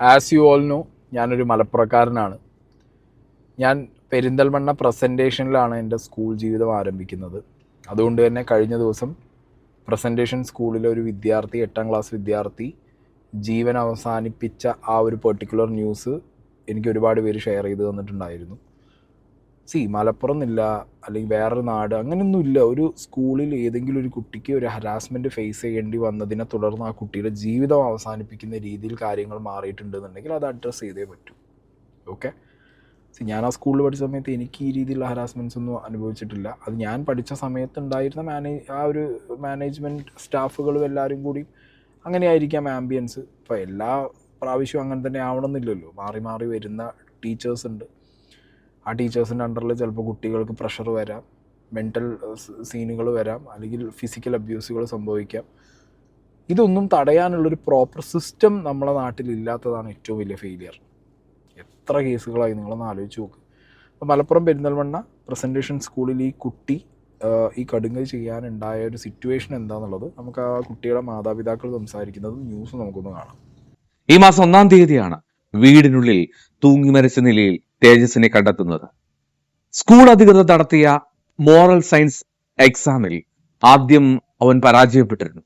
As you all no, ഞാനൊരു മലപ്പുറക്കാരനാണ്. ഞാൻ പെരിന്തൽമണ്ണ പ്രസൻറ്റേഷനിലാണ് എൻ്റെ സ്കൂൾ ജീവിതം ആരംഭിക്കുന്നത്. അതുകൊണ്ട് തന്നെ കഴിഞ്ഞ ദിവസം പ്രസൻറ്റേഷൻ സ്കൂളിലെ ഒരു വിദ്യാർത്ഥി, 8ാം ക്ലാസ് വിദ്യാർത്ഥി ജീവൻ അവസാനിപ്പിച്ച ആ ഒരു പെർട്ടിക്കുലർ ന്യൂസ് എനിക്ക് ഒരുപാട് പേര് ഷെയർ ചെയ്ത് തന്നിട്ടുണ്ടായിരുന്നു. മലപ്പുറം എന്നില്ല, അല്ലെങ്കിൽ വേറൊരു നാട്, അങ്ങനെയൊന്നുമില്ല. ഒരു സ്കൂളിൽ ഏതെങ്കിലും ഒരു കുട്ടിക്ക് ഒരു ഹരാസ്മെൻറ്റ് ഫേസ് ചെയ്യേണ്ടി വന്നതിനെ തുടർന്ന് ആ കുട്ടിയുടെ ജീവിതം അവസാനിപ്പിക്കുന്ന രീതിയിൽ കാര്യങ്ങൾ മാറിയിട്ടുണ്ടെന്നുണ്ടെങ്കിൽ അത് അഡ്രസ്സ് ചെയ്തേ പറ്റൂ. ഓക്കെ, ഞാൻ ആ സ്കൂളിൽ പഠിച്ച സമയത്ത് എനിക്ക് ഈ രീതിയിലുള്ള ഹരാസ്മെൻറ്റ്സ് ഒന്നും അനുഭവിച്ചിട്ടില്ല. അത് ഞാൻ പഠിച്ച സമയത്ത് ഉണ്ടായിരുന്ന ആ ഒരു മാനേജ്മെൻറ്റ് സ്റ്റാഫുകളും എല്ലാവരും കൂടി അങ്ങനെയായിരിക്കാം ആംബിയൻസ്. ഇപ്പോൾ എല്ലാ പ്രാവശ്യവും അങ്ങനെ തന്നെ ആവണമെന്നില്ലല്ലോ. മാറി മാറി വരുന്ന ടീച്ചേഴ്സ് ഉണ്ട്. ആ ടീച്ചേഴ്സിൻ്റെ അണ്ടറിൽ ചിലപ്പോൾ കുട്ടികൾക്ക് പ്രഷർ വരാം, മെൻ്റൽ സീനുകൾ വരാം, അല്ലെങ്കിൽ ഫിസിക്കൽ അബ്യൂസുകൾ സംഭവിക്കാം. ഇതൊന്നും തടയാനുള്ളൊരു പ്രോപ്പർ സിസ്റ്റം നമ്മളെ നാട്ടിലില്ലാത്തതാണ് ഏറ്റവും വലിയ ഫെയിലിയർ. എത്ര കേസുകളായി നിങ്ങളൊന്ന് ആലോചിച്ച് നോക്ക്. അപ്പോൾ മലപ്പുറം പെരിന്തൽമണ്ണ പ്രസൻറ്റേഷൻ സ്കൂളിൽ ഈ കുട്ടി ഈ കടുങ്കൈ ചെയ്യാനുണ്ടായ ഒരു സിറ്റുവേഷൻ എന്താണെന്നുള്ളത് നമുക്ക് ആ കുട്ടിയുടെ മാതാപിതാക്കൾ സംസാരിക്കുന്നതും ന്യൂസ് നമുക്കൊന്ന് കാണാം. ഈ മാസം 1-ാം തീയതിയാണ് വീടിനുള്ളിൽ തൂങ്ങി മരിച്ച നിലയിൽ തേജസിനെ കണ്ടെത്തുന്നത്. സ്കൂൾ അധികൃതർ നടത്തിയ മോറൽ സയൻസ് എക്സാമിൽ ആദ്യം അവൻ പരാജയപ്പെട്ടിരുന്നു.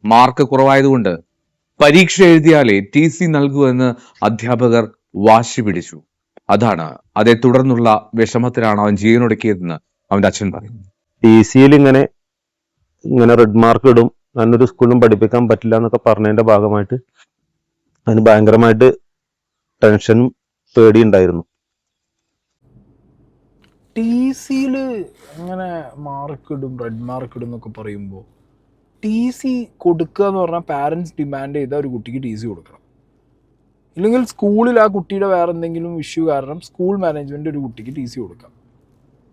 മാർക്ക് കുറവായതുകൊണ്ട് പരീക്ഷ എഴുതിയാലേ TC നൽകൂ എന്ന് അധ്യാപകർ വാശി പിടിച്ചു. അതേ തുടർന്നുള്ള വിഷമത്തിലാണ് അവൻ ജീവനൊടുക്കിയതെന്ന് അവന്റെ അച്ഛൻ പറയുന്നു. TCയിൽ ഇങ്ങനെ റെഡ് മാർക്ക് ഇടും, നല്ലൊരു സ്കൂളിലും പഠിപ്പിക്കാൻ പറ്റില്ല എന്നൊക്കെ പറഞ്ഞതിന്റെ ഭാഗമായിട്ട് അതിന് ഭയങ്കരമായിട്ട് ടെൻഷനും പേടിയുണ്ടായിരുന്നു. TCയിൽ അങ്ങനെ മാർക്ക് ഇടും, റെഡ് മാർക്ക് ഇടും എന്നൊക്കെ പറയുമ്പോൾ TC കൊടുക്കുക എന്ന് പറഞ്ഞാൽ പാരൻസ് ഡിമാൻഡ് ചെയ്താൽ ഒരു കുട്ടിക്ക് TC കൊടുക്കണം. ഇല്ലെങ്കിൽ സ്കൂളിൽ ആ കുട്ടിയുടെ വേറെ എന്തെങ്കിലും ഇഷ്യൂ കാരണം സ്കൂൾ മാനേജ്മെൻറ്റ് ഒരു കുട്ടിക്ക് TC കൊടുക്കാം.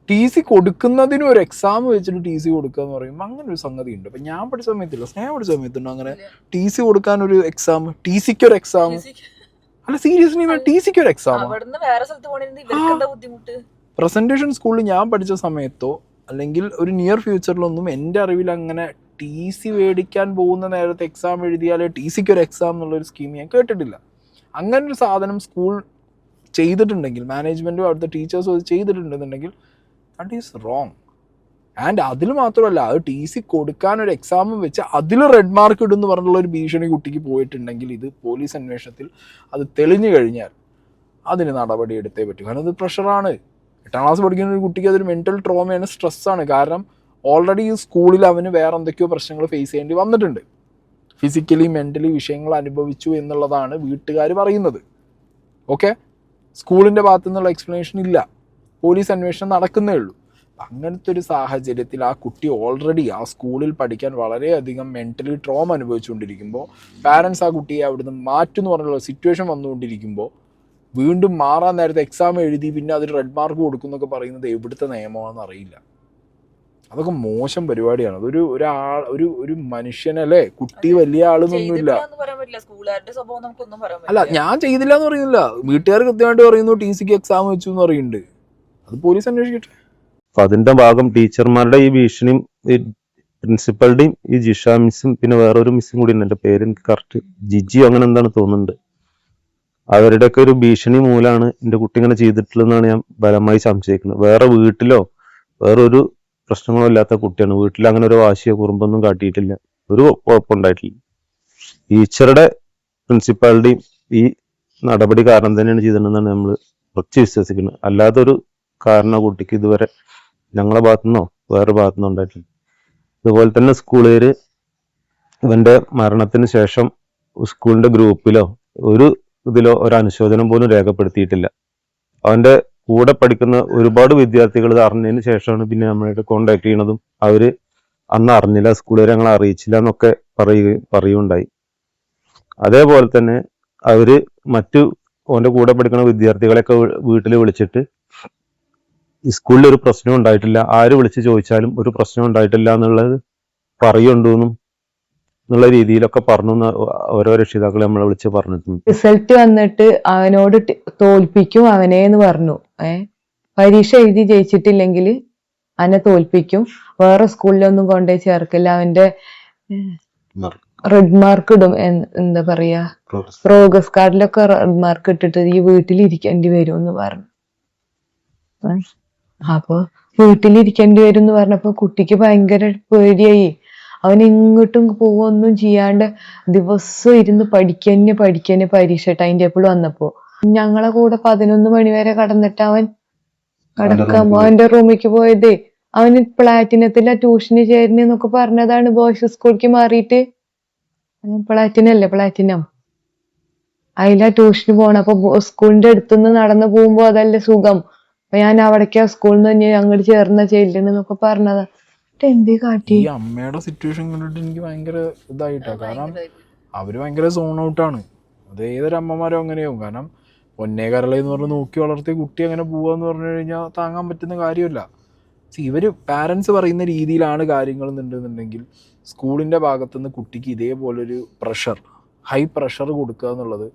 TC കൊടുക്കുന്നതിനും ഒരു എക്സാം വെച്ചിട്ട് TC കൊടുക്കുക എന്ന് പറയുമ്പോൾ അങ്ങനെ ഒരു സംഗതി ഉണ്ട്. അപ്പം ഞാൻ പഠിച്ച സമയത്തില്ല, സ്നേഹം പഠിച്ച സമയത്തുണ്ടോ അങ്ങനെ TC കൊടുക്കാനൊരു എക്സാം? TCക്ക് ഒരു എക്സാം? അല്ല, സീരിയസ്ലി TCക്ക് ഒരു എക്സാം? പ്രസന്റേഷൻ സ്കൂളിൽ ഞാൻ പഠിച്ച സമയത്തോ അല്ലെങ്കിൽ ഒരു നിയർ ഫ്യൂച്ചറിലൊന്നും എൻ്റെ അറിവിൽ അങ്ങനെ TC മേടിക്കാൻ പോകുന്ന നേരത്തെ എക്സാം എഴുതിയാൽ TCക്ക് ഒരു എക്സാം എന്നുള്ളൊരു സ്കീം ഞാൻ കേട്ടിട്ടില്ല. അങ്ങനെ ഒരു സാധനം സ്കൂൾ ചെയ്തിട്ടുണ്ടെങ്കിൽ, മാനേജ്മെൻറ്റും അവിടുത്തെ ടീച്ചേഴ്സും അത് ചെയ്തിട്ടുണ്ടെന്നുണ്ടെങ്കിൽ ദാറ്റ് ഈസ് റോങ്. ആൻഡ് അതിൽ മാത്രമല്ല, അത് TC കൊടുക്കാനൊരു എക്സാമും വെച്ച് അതിൽ റെഡ് മാർക്ക് ഇടുമെന്ന് പറഞ്ഞുള്ള ഒരു ഭീഷണി കുട്ടിക്ക് പോയിട്ടുണ്ടെങ്കിൽ ഇത് പോലീസ് അന്വേഷണത്തിൽ അത് തെളിഞ്ഞു കഴിഞ്ഞാൽ അതിന് നടപടി എടുത്തേ പറ്റൂ. കാരണം അത് പ്രഷറാണ്. 8ാം ക്ലാസ് പഠിക്കുന്ന ഒരു കുട്ടിക്ക് അതൊരു മെൻ്റൽ ട്രോമയാണ്, സ്ട്രെസ്സാണ്. കാരണം ഓൾറെഡി ഈ സ്കൂളിൽ അവന് വേറെ എന്തൊക്കെയോ പ്രശ്നങ്ങൾ ഫേസ് ചെയ്യേണ്ടി വന്നിട്ടുണ്ട്. ഫിസിക്കലി മെൻ്റലി വിഷയങ്ങൾ അനുഭവിച്ചു എന്നുള്ളതാണ് വീട്ടുകാർ പറയുന്നത്. ഓക്കെ, സ്കൂളിൻ്റെ ഭാഗത്തു നിന്നുള്ള എക്സ്പ്ലനേഷൻ ഇല്ല, പോലീസ് അന്വേഷണം നടക്കുന്നേ ഉള്ളൂ. അങ്ങനത്തെ ഒരു സാഹചര്യത്തിൽ ആ കുട്ടി ഓൾറെഡി ആ സ്കൂളിൽ പഠിക്കാൻ വളരെയധികം മെൻ്റലി ട്രോമ അനുഭവിച്ചുകൊണ്ടിരിക്കുമ്പോൾ പാരൻസ് ആ കുട്ടിയെ അവിടുന്ന് മാറ്റുമെന്ന് പറഞ്ഞുള്ള സിറ്റുവേഷൻ വന്നുകൊണ്ടിരിക്കുമ്പോൾ വീണ്ടും മാറാൻ നേരത്തെ എക്സാം എഴുതി പിന്നെ അതിൽ റെഡ് മാർക്ക് കൊടുക്കുന്നൊക്കെ പറയുന്നത് എവിടുത്തെ നിയമമാണെന്ന് അറിയില്ല. അതൊക്കെ മോശം പരിപാടിയാണ്. അതൊരു ഒരു മനുഷ്യനല്ലേ, കുട്ടി വലിയ ആളെന്നൊന്നുമില്ല. അല്ല, ഞാൻ ചെയ്തില്ല എന്ന് പറയുന്നില്ല, വീട്ടുകാർ കൃത്യമായിട്ട് പറയുന്നു TCക്ക് എക്സാം വെച്ചു എന്ന് പറയുന്നുണ്ട്. അത് പോലീസ് അന്വേഷിക്കട്ടെ. അപ്പൊ അതിന്റെ ഭാഗം ടീച്ചർമാരുടെ ഈ ഭീഷണിയും ഈ പ്രിൻസിപ്പളുടെയും ഈ ജിഷ മിസ്സും പിന്നെ വേറൊരു മിസ്സും കൂടി ഉണ്ട്, എന്റെ പേര് എനിക്ക് കറക്റ്റ് ജിജി അങ്ങനെ എന്താണ് തോന്നുന്നുണ്ട്, അവരുടെയൊക്കെ ഒരു ഭീഷണി മൂലമാണ് എന്റെ കുട്ടി ഇങ്ങനെ ചെയ്തിട്ടുള്ളതെന്നാണ് ഞാൻ ബലമായി സംശയിക്കുന്നത്. വേറെ വീട്ടിലോ വേറൊരു പ്രശ്നങ്ങളോ ഇല്ലാത്ത കുട്ടിയാണ്. വീട്ടിൽ അങ്ങനെ ഒരു വാശിയോ കുറുമ്പൊന്നും കാട്ടിയിട്ടില്ല, ഒരു കുഴപ്പമുണ്ടായിട്ടില്ല. ടീച്ചറുടെ പ്രിൻസിപ്പാളുടെയും ഈ നടപടി കാരണം തന്നെയാണ് ചെയ്തിട്ടുണ്ടെന്നാണ് നമ്മൾ ഉറച്ചു വിശ്വസിക്കുന്നത്. അല്ലാതൊരു കാരണം കുട്ടിക്ക് ഇതുവരെ ഞങ്ങളെ ഭാഗത്തുനിന്നോ വേറെ ഭാഗത്തുനിന്നോ ഉണ്ടായിട്ടില്ല. അതുപോലെ തന്നെ സ്കൂളുകാര് ഇവന്റെ മരണത്തിന് ശേഷം സ്കൂളിന്റെ ഗ്രൂപ്പിലോ ഒരു ഇതിലോ ഒരു അനുശോചനം പോലും രേഖപ്പെടുത്തിയിട്ടില്ല. അവന്റെ കൂടെ പഠിക്കുന്ന ഒരുപാട് വിദ്യാർത്ഥികൾ ഇത് അറിഞ്ഞതിന് ശേഷമാണ് പിന്നെ നമ്മളായിട്ട് കോണ്ടാക്ട് ചെയ്യണതും അവര് അന്ന് അറിഞ്ഞില്ല, സ്കൂളുകാർ ഞങ്ങളെ അറിയിച്ചില്ല എന്നൊക്കെ പറയുകയുണ്ടായി. അതേപോലെ തന്നെ അവര് ഓന്റെ കൂടെ പഠിക്കുന്ന വിദ്യാർത്ഥികളെയൊക്കെ വീട്ടിൽ വിളിച്ചിട്ട് ഈ സ്കൂളിൽ ഒരു പ്രശ്നം ഉണ്ടായിട്ടില്ല, ആര് വിളിച്ച് ചോദിച്ചാലും ഒരു പ്രശ്നം ഉണ്ടായിട്ടില്ല എന്നുള്ളത് പറയുന്നുണ്ടെന്നും എന്നുള്ള രീതിയിലൊക്കെ പറഞ്ഞു ഓരോ രക്ഷിതാക്കളെ നമ്മളെ വിളിച്ച് പറഞ്ഞിട്ടുണ്ട്. റിസൾട്ട് വന്നിട്ട് അവനോട് തോൽപ്പിക്കും അവനെ എന്ന് പറഞ്ഞു. പരീക്ഷ എഴുതി ജയിച്ചിട്ടില്ലെങ്കിൽ അവനെ തോൽപ്പിക്കും, വേറെ സ്കൂളിലൊന്നും കൊണ്ടുപോയി ചേർക്കില്ല, അവന്റെ റെഡ് മാർക്ക് ഇടും. എന്താ പറയാ, പ്രോഗ്രസ് കാർഡിലൊക്കെ റെഡ് മാർക്ക് ഇട്ടിട്ട് ഈ വീട്ടിലിരിക്കേണ്ടി വരും എന്ന് പറഞ്ഞു. അപ്പൊ വീട്ടിലിരിക്കേണ്ടി വരും എന്ന് പറഞ്ഞപ്പോ കുട്ടിക്ക് ഭയങ്കര പേടിയായി. അവൻ ഇങ്ങോട്ടും പോവൊന്നും ചെയ്യാണ്ട് ദിവസം ഇരുന്ന് പഠിക്കന്നെ പരീക്ഷ ടൈം ടേബിൾ വന്നപ്പോ ഞങ്ങളെ കൂടെ 11 മണി വരെ കടന്നിട്ട് അവൻ അവന്റെ റൂമിലേക്ക് പോയത്. അവന് പ്ലാറ്റിനത്തിലെ ട്യൂഷന് ചേരുന്നൊക്കെ പറഞ്ഞതാണ്. ബോയ്സ് സ്കൂളിലേക്ക് മാറിയിട്ട് പ്ലാറ്റിനം അതിലാ ട്യൂഷന് പോണം. അപ്പൊ സ്കൂളിന്റെ അടുത്തുനിന്ന് നടന്നു പോകുമ്പോ അതല്ലേ സുഖം. അപ്പൊ ഞാൻ അവിടേക്കാ സ്കൂളിൽ നിന്ന് അങ്ങോട്ട് ചേർന്ന ചെല്ലുന്നൊക്കെ പറഞ്ഞതാ. എന്തേ കാട്ടി? ഈ അമ്മയുടെ സിറ്റുവേഷൻ കണ്ടിട്ട് എനിക്ക് ഭയങ്കര ഇതായിട്ടാ. കാരണം അവര് ഭയങ്കര സോൺ ഔട്ടാണ്. അത് ഏതൊരു അമ്മമാരും അങ്ങനെയാവും. കാരണം പൊന്നേ കരളെന്ന് പറഞ്ഞ് നോക്കി വളർത്തിയ കുട്ടി അങ്ങനെ പോവാന്ന് പറഞ്ഞു കഴിഞ്ഞാൽ താങ്ങാൻ പറ്റുന്ന കാര്യമല്ല. ഇവര് പാരൻസ് പറയുന്ന രീതിയിലാണ് കാര്യങ്ങൾ എന്നുണ്ടെന്നുണ്ടെങ്കിൽ സ്കൂളിൻ്റെ ഭാഗത്തുനിന്ന് കുട്ടിക്ക് ഇതേപോലൊരു ഹൈ പ്രഷർ കൊടുക്കുക എന്നുള്ളത്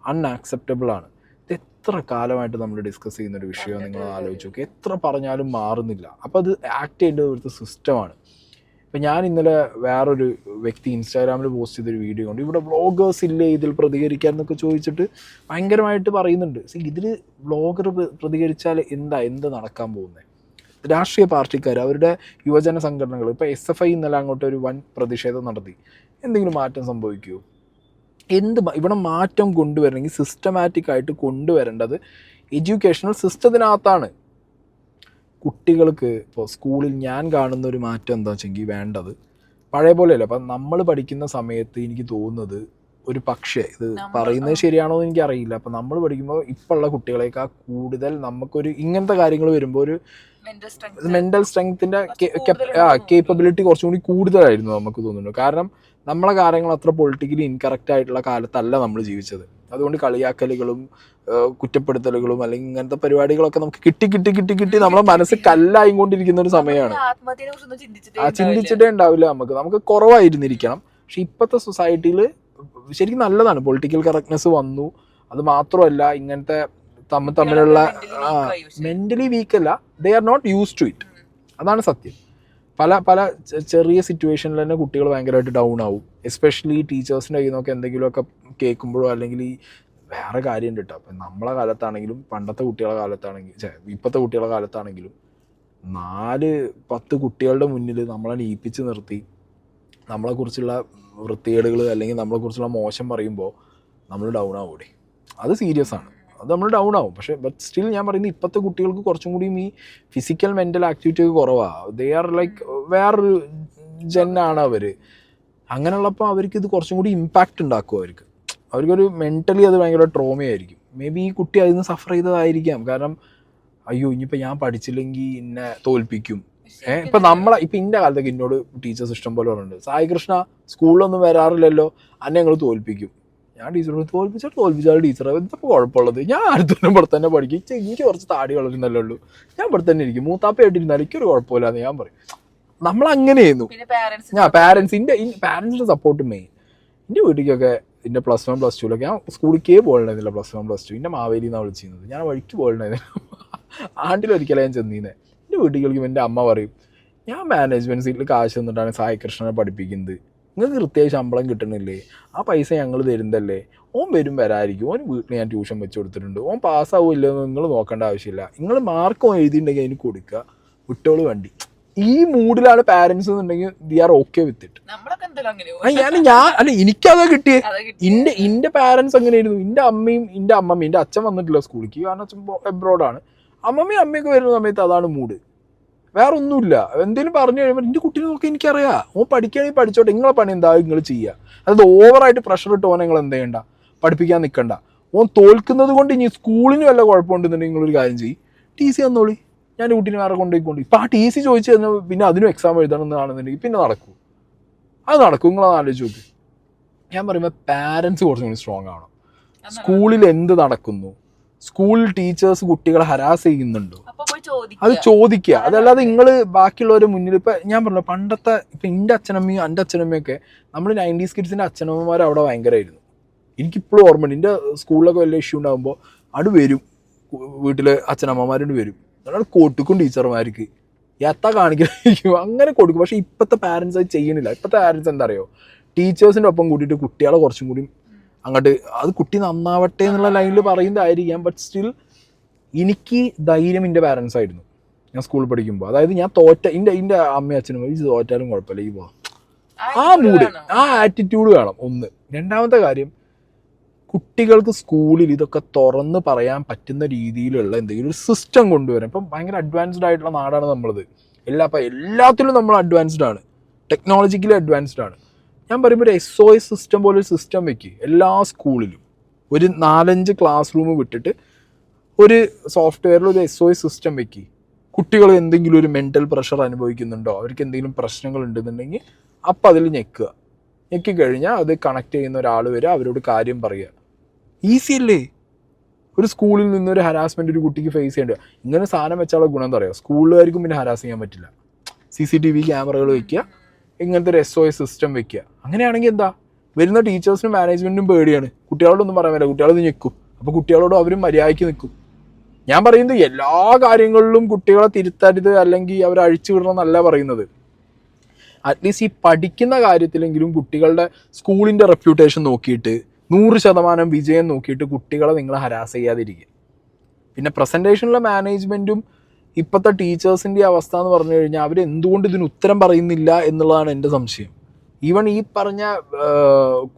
അൺആക്സെപ്റ്റബിൾ ആണ്. ഇത് എത്ര കാലമായിട്ട് നമ്മൾ ഡിസ്കസ് ചെയ്യുന്നൊരു വിഷയം നിങ്ങൾ ആലോചിച്ച് നോക്കി. എത്ര പറഞ്ഞാലും മാറുന്നില്ല. അപ്പോൾ അത് ആക്ട് ചെയ്യേണ്ടത് ഇവിടുത്തെ സിസ്റ്റമാണ്. ഇപ്പം ഞാൻ ഇന്നലെ വേറൊരു വ്യക്തി ഇൻസ്റ്റാഗ്രാമിൽ പോസ്റ്റ് ചെയ്തൊരു വീഡിയോ കൊണ്ട് ഇവിടെ വ്ളോഗേഴ്സ് ഇല്ലേ ഇതിൽ പ്രതികരിക്കാൻ എന്നൊക്കെ ചോദിച്ചിട്ട് ഭയങ്കരമായിട്ട് പറയുന്നുണ്ട്. ഇതിൽ വ്ളോഗർ പ്രതികരിച്ചാൽ എന്ത് നടക്കാൻ പോകുന്നത്? രാഷ്ട്രീയ പാർട്ടിക്കാർ, അവരുടെ യുവജന സംഘടനകൾ, ഇപ്പോൾ SFI ഇന്നലെ അങ്ങോട്ട് ഒരു വൻ പ്രതിഷേധം നടത്തി. എന്തെങ്കിലും മാറ്റം സംഭവിക്കുമോ? ഇവിടെ മാറ്റം കൊണ്ടുവരണമെങ്കിൽ സിസ്റ്റമാറ്റിക് ആയിട്ട് കൊണ്ടുവരേണ്ടത് എഡ്യൂക്കേഷണൽ സിസ്റ്റത്തിനകത്താണ്. കുട്ടികൾക്ക് ഇപ്പോൾ സ്കൂളിൽ ഞാൻ കാണുന്ന ഒരു മാറ്റം എന്താ വെച്ചെങ്കിൽ വേണ്ടത് പഴയ പോലെയല്ല. അപ്പം നമ്മൾ പഠിക്കുന്ന സമയത്ത് എനിക്ക് തോന്നുന്നത് ഒരു പക്ഷേ ഇത് പറയുന്നത് ശരിയാണോ എന്ന് എനിക്കറിയില്ല. അപ്പം നമ്മൾ പഠിക്കുമ്പോൾ ഇപ്പോൾ ഉള്ള കുട്ടികളേക്കാൾ കൂടുതൽ നമുക്കൊരു ഇങ്ങനത്തെ കാര്യങ്ങൾ വരുമ്പോൾ ഒരു മെൻ്റൽ സ്ട്രെങ്ത്തിൻ്റെ കേപ്പബിലിറ്റി കുറച്ചും കൂടി കൂടുതലായിരുന്നു നമുക്ക് തോന്നുന്നു. കാരണം നമ്മളെ കാര്യങ്ങൾ അത്ര പൊളിറ്റിക്കലി ഇൻകറക്റ്റ് ആയിട്ടുള്ള കാലത്തല്ല നമ്മൾ ജീവിച്ചത്. അതുകൊണ്ട് കളിയാക്കലുകളും കുറ്റപ്പെടുത്തലുകളും അല്ലെങ്കിൽ ഇങ്ങനത്തെ പരിപാടികളൊക്കെ നമുക്ക് കിട്ടി നമ്മളെ മനസ്സ് കല്ലായിക്കൊണ്ടിരിക്കുന്ന ഒരു സമയമാണ്. ചിന്തിച്ചിട്ടേ ഉണ്ടാവില്ല. നമുക്ക് കുറവായിരുന്നിരിക്കണം. പക്ഷെ ഇപ്പോഴത്തെ സൊസൈറ്റിയിൽ ശരിക്കും നല്ലതാണ് പൊളിറ്റിക്കൽ കറക്റ്റ്നെസ് വന്നു. അത് മാത്രമല്ല ഇങ്ങനത്തെ തമ്മിലുള്ള മെന്റലി വീക്കല്ല, they are not used to it. അതാണ് സത്യം. പല ചെറിയ സിറ്റുവേഷനിൽ തന്നെ കുട്ടികൾ ഭയങ്കരമായിട്ട് ഡൗൺ ആവും. എസ്പെഷ്യലി ടീച്ചേഴ്സിൻ്റെ കയ്യിൽ നിന്നൊക്കെ എന്തെങ്കിലുമൊക്കെ കേൾക്കുമ്പോഴോ അല്ലെങ്കിൽ ഈ വേറെ കാര്യം കേട്ടോ. അപ്പം നമ്മളെ കാലത്താണെങ്കിലും പണ്ടത്തെ കുട്ടികളുടെ കാലത്താണെങ്കിലും ഇപ്പോഴത്തെ കുട്ടികളുടെ കാലത്താണെങ്കിലും 4-10 കുട്ടികളുടെ മുന്നിൽ നമ്മളെ നീപ്പിച്ച് നിർത്തി നമ്മളെക്കുറിച്ചുള്ള വൃത്തികേടുകൾ അല്ലെങ്കിൽ നമ്മളെക്കുറിച്ചുള്ള മോശം പറയുമ്പോൾ നമ്മൾ ഡൗൺ ആവൂടെ. അത് സീരിയസ് ആണ്. അത് നമ്മൾ ഡൗൺ ആവും. പക്ഷേ ബട്ട് സ്റ്റിൽ ഞാൻ പറയുന്നത് ഇപ്പോഴത്തെ കുട്ടികൾക്ക് കുറച്ചും കൂടിയും ഈ ഫിസിക്കൽ മെൻ്റൽ ആക്ടിവിറ്റി ഒക്കെ കുറവാണ്. ദേ ആർ ലൈക്ക് വേറൊരു ജെന്നാണ് അവർ. അങ്ങനെയുള്ളപ്പോൾ അവർക്ക് ഇത് കുറച്ചും കൂടി ഇമ്പാക്റ്റ് ഉണ്ടാക്കും. അവർക്കൊരു മെൻ്റലി അത് ഭയങ്കര ട്രോമയായിരിക്കും. മേ ബി ഈ കുട്ടി അതിൽ നിന്ന് സഫർ ചെയ്തതായിരിക്കാം. കാരണം അയ്യോ ഇനിയിപ്പോൾ ഞാൻ പഠിച്ചില്ലെങ്കിൽ എന്നെ തോൽപ്പിക്കും. ഇപ്പം ഇപ്പം എൻ്റെ കാലത്തൊക്കെ എന്നോട് ടീച്ചേഴ്സ് ഇഷ്ടം പോലെ പറഞ്ഞിട്ടുണ്ട്, സായി കൃഷ്ണ സ്കൂളിലൊന്നും വരാറില്ലല്ലോ, അന്നെ ഞങ്ങൾ തോൽപ്പിക്കും. ഞാൻ ടീച്ചറോട് തോൽപ്പിച്ചാൽ ടീച്ചർ എന്തിപ്പോൾ കുഴപ്പമുള്ളത്, ഞാൻ അടുത്തന്നെ ഇവിടെ തന്നെ പഠിക്കും, എനിക്ക് കുറച്ച് താടി വളരുന്നല്ലേ ഉള്ളൂ, ഞാൻ ഇവിടെ തന്നെ ഇരിക്കും, മൂത്താപ്പയായിട്ടിരുന്നാലും എനിക്കൊരു കുഴപ്പമില്ലാന്ന് ഞാൻ പറയും. നമ്മളങ്ങനെയായിരുന്നു. പാരൻസിൻ്റെ സപ്പോർട്ട് മെയിൻ. എൻ്റെ വീട്ടിലേക്കൊക്കെ എൻ്റെ +1 +2 ഞാൻ സ്കൂളിലേക്കേ പോകണ്ടായിരുന്നില്ല. +1 +2 എൻ്റെ മാവേലി എന്നാണ് വിളിച്ചിരുന്നത്. ഞാൻ വഴിക്ക് പോകണ്ടായിരുന്നില്ല. ആണ്ടിലൊരിക്കലാണ് ഞാൻ ചെന്നീനെ. എൻ്റെ വീട്ടിലേക്ക് എൻ്റെ അമ്മ പറയും, ഞാൻ മാനേജ്മെൻറ്റ് സീറ്റിൽ കാശ് തന്നിട്ടാണ് സായി കൃഷ്ണനെ പഠിപ്പിക്കുന്നത്, നിങ്ങൾക്ക് കൃത്യമായി ശമ്പളം കിട്ടണില്ലേ, ആ പൈസ ഞങ്ങൾ തരുന്നതല്ലേ, ഓൻ വരായിരിക്കും, ഓൻ വീട്ടിൽ ഞാൻ ട്യൂഷൻ വെച്ച് കൊടുത്തിട്ടുണ്ട്, ഓൻ പാസ്സാവില്ലെന്ന് നിങ്ങൾ നോക്കേണ്ട ആവശ്യമില്ല, നിങ്ങൾ മാർക്ക് ഓൻ എഴുതിയിട്ടുണ്ടെങ്കിൽ അതിന് കൊടുക്കുക, വിട്ടോളൂ വണ്ടി. ഈ മൂഡിലാണ് പാരൻസ് എന്നുണ്ടെങ്കിൽ we are okay with it. എനിക്കതാ കിട്ടിയേ. എൻ്റെ പാരൻസ് അങ്ങനെയായിരുന്നു. എൻ്റെ അമ്മയും എൻ്റെ അച്ഛൻ വന്നിട്ടില്ല സ്കൂളിലേക്ക്, കാരണം അച്ഛൻ എബ്രോഡാണ്. അമ്മയൊക്കെ വരുന്ന സമയത്ത് അതാണ് മൂഡ്, വേറെ ഒന്നുമില്ല. എന്തെങ്കിലും പറഞ്ഞു കഴിയുമ്പോൾ എൻ്റെ കുട്ടീനെ നോക്കി എനിക്കറിയാം, ഓൻ പഠിക്കുകയാണെങ്കിൽ പഠിച്ചോട്ടെ, നിങ്ങളെ പണി എന്താ നിങ്ങൾ ചെയ്യുക. അതായത് ഓവറായിട്ട് പ്രഷർ ഇട്ട് ഓനെ നിങ്ങൾ എന്ത് ചെയ്യണ്ട, പഠിപ്പിക്കാൻ നിൽക്കണ്ട. ഓൻ തോൽക്കുന്നത് കൊണ്ട് ഇനി സ്കൂളിന് വല്ല കുഴപ്പമുണ്ടെന്നുണ്ടെങ്കിൽ നിങ്ങളൊരു കാര്യം ചെയ്യും, TC തന്നോളി, ഞാൻ കുട്ടീനെ വേറെ കൊണ്ടുപോയിക്കൊണ്ട്. ഇപ്പം ആ TC ചോദിച്ചു കഴിഞ്ഞാൽ പിന്നെ അതിനും എക്സാം എഴുതണം എന്നാണെന്നുണ്ടെങ്കിൽ പിന്നെ നടക്കും. അത് നടക്കും. നിങ്ങളത് ആലോചിച്ച് നോക്ക്. ഞാൻ പറയുമ്പോൾ പാരൻസ് കുറച്ചും കൂടി സ്ട്രോങ് ആവണം. സ്കൂളിൽ എന്ത് നടക്കുന്നു, സ്കൂളിൽ ടീച്ചേഴ്സ് കുട്ടികളെ ഹരാസ് ചെയ്യുന്നുണ്ടോ, അത് ചോദിക്കുക. അതല്ലാതെ നിങ്ങൾ ബാക്കിയുള്ളവരുടെ മുന്നിൽ ഇപ്പം ഞാൻ പറഞ്ഞു പണ്ടത്തെ ഇപ്പം എൻ്റെ അച്ഛനമ്മയും എൻ്റെ അച്ഛനമ്മയൊക്കെ നമ്മൾ 90s കിഡ്സിൻ്റെ അച്ഛനമ്മമാർ അവിടെ ഭയങ്കരമായിരുന്നു. എനിക്കിപ്പോഴും ഓർമ്മയുണ്ട്, എൻ്റെ സ്കൂളിലൊക്കെ വലിയ ഇഷ്യൂ ഉണ്ടാകുമ്പോൾ അവിടെ വരും, വീട്ടിൽ അച്ഛനമ്മമാരോട് വരും, നമ്മൾ കൊടുക്കും ടീച്ചർമാർക്ക് എത്താ കാണിക്കും, അങ്ങനെ കൊടുക്കും. പക്ഷേ ഇപ്പോഴത്തെ പാരൻസ് അത് ചെയ്യണില്ല. ഇപ്പോഴത്തെ പാരൻസ് എന്താ അറിയോ, ടീച്ചേഴ്സിൻ്റെ ഒപ്പം കൂട്ടിയിട്ട് കുട്ടികളെ കുറച്ചും കൂടി അങ്ങോട്ട് അത് കുട്ടി നന്നാവട്ടെ എന്നുള്ള ലൈനിൽ പറയുന്നതായിരിക്കാം. ബട്ട് സ്റ്റിൽ എനിക്ക് ധൈര്യം എൻ്റെ പാരൻസ് ആയിരുന്നു ഞാൻ സ്കൂളിൽ പഠിക്കുമ്പോൾ. അതായത് ഞാൻ എൻ്റെ അമ്മയും അച്ഛനും ഇത് തോറ്റാലും കുഴപ്പമില്ല, ഈ പോവാം, ആ മൂഡ്, ആ ആറ്റിറ്റ്യൂഡ് വേണം ഒന്ന്. രണ്ടാമത്തെ കാര്യം, കുട്ടികൾക്ക് സ്കൂളിൽ ഇതൊക്കെ തുറന്ന് പറയാൻ പറ്റുന്ന രീതിയിലുള്ള എന്തെങ്കിലും ഒരു സിസ്റ്റം കൊണ്ടുവരാം. ഇപ്പം ഭയങ്കര അഡ്വാൻസ്ഡ് ആയിട്ടുള്ള നാടാണ് നമ്മളത്. എല്ലാത്തിലും നമ്മൾ അഡ്വാൻസ്ഡ് ആണ്, ടെക്നോളജിക്കലി അഡ്വാൻസ്ഡ് ആണ്. ഞാൻ പറയുമ്പോൾ ഒരു SOS സിസ്റ്റം പോലെ ഒരു സിസ്റ്റം വെക്കുക എല്ലാ സ്കൂളിലും. ഒരു 4-5 ക്ലാസ് റൂം വിട്ടിട്ട് ഒരു സോഫ്റ്റ്വെയറിൽ ഒരു SOS സിസ്റ്റം വെക്കുക. കുട്ടികൾ എന്തെങ്കിലും ഒരു മെൻ്റൽ പ്രഷർ അനുഭവിക്കുന്നുണ്ടോ, അവർക്ക് എന്തെങ്കിലും പ്രശ്നങ്ങൾ ഉണ്ടെന്നുണ്ടെങ്കിൽ അപ്പം അതിൽ ഞെക്കി കഴിഞ്ഞാൽ അത് കണക്ട് ചെയ്യുന്ന ഒരാൾ വരിക, അവരോട് കാര്യം പറയുക. ഈസി അല്ലേ? ഒരു സ്കൂളിൽ നിന്നൊരു ഹരാസ്മെൻറ്റ് ഒരു കുട്ടിക്ക് ഫേസ് ചെയ്യേണ്ട ഇങ്ങനെ സാധനം വെച്ചാലുള്ള ഗുണം എന്താ പറയുക, സ്കൂളുകാർക്കും പിന്നെ ഹരാസ് ചെയ്യാൻ പറ്റില്ല. CCTV ക്യാമറകൾ വെക്കുക, ഇങ്ങനത്തെ ഒരു SOS സിസ്റ്റം വെക്കുക. അങ്ങനെയാണെങ്കിൽ എന്താ, വരുന്ന ടീച്ചേഴ്സിനും മാനേജ്മെൻറ്റിനും പേടിയാണ്. കുട്ടികളോടൊന്നും പറയാൻ പറ്റില്ല, കുട്ടികളത് ഞെക്കും. അപ്പോൾ കുട്ടികളോട് അവരും മര്യാദയ്ക്ക് നിൽക്കും. ഞാൻ പറയുന്നത് എല്ലാ കാര്യങ്ങളിലും കുട്ടികളെ തിരുത്തരുത് അല്ലെങ്കിൽ അവരെ അഴിച്ചു വിടണം എന്നല്ല പറയുന്നത്. അറ്റ്ലീസ്റ്റ് ഈ പഠിക്കുന്ന കാര്യത്തിലെങ്കിലും കുട്ടികളുടെ സ്കൂളിൻ്റെ റെപ്യൂട്ടേഷൻ നോക്കിയിട്ട് 100% വിജയം നോക്കിയിട്ട് കുട്ടികളെ നിങ്ങൾ ഹരാസ് ചെയ്യാതിരിക്കുക. പിന്നെ പ്രസൻറ്റേഷനിലെ മാനേജ്മെൻറ്റും ഇപ്പോഴത്തെ ടീച്ചേഴ്സിൻ്റെ അവസ്ഥ എന്ന് പറഞ്ഞു കഴിഞ്ഞാൽ അവർ എന്തുകൊണ്ട് ഇതിന് ഉത്തരം പറയുന്നില്ല എന്നുള്ളതാണ് എൻ്റെ സംശയം. ഈവൺ ഈ പറഞ്ഞ